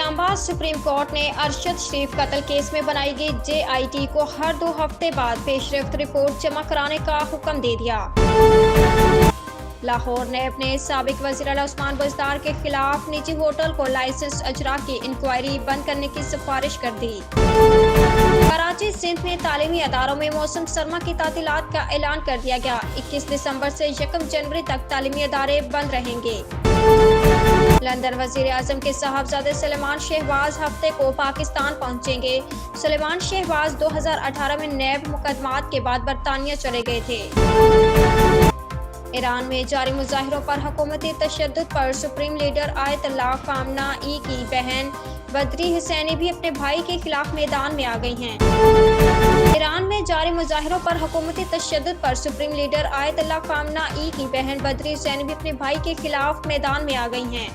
اسلام آباد supreme court نے ارشد شریف قتل کیس میں بنائی گئی JIT کو ہر 2 ہفتے بعد پیشرفت رپورٹ جمع کرانے کا حکم دے دیا۔ لاہور نے اپنے سابق وزیر اعلیٰ عثمان بزدار کے خلاف نجی ہوٹل کو لائسنس اجرا کی انکوائری بند کرنے کی سفارش کر دی۔ کراچی سندھ میں تعلیمی اداروں میں موسم سرما کی تعطیلات کا اعلان کر دیا گیا۔ 21 دسمبر سے 1 جنوری تک تعلیمی ادارے بند رہیں گے۔ لندن وزیر اعظم کے صاحبزادے سلیمان شہباز ہفتے کو پاکستان پہنچیں گے۔ سلیمان شہباز 2018 میں نیب مقدمات کے بعد برطانیہ چلے گئے تھے۔ ایران میں جاری مظاہروں پر حکومتی تشدد پر سپریم لیڈر آیت اللہ خامنہ ای کی بہن بدری حسینی بھی اپنے بھائی کے خلاف میدان میں آ گئی ہیں۔ ایران میں جاری مظاہروں پر حکومتی تشدد پر سپریم لیڈر آیت اللہ خامنہ ای کی بہن بدری حسینی بھی اپنے بھائی کے خلاف میدان میں آ گئی ہیں۔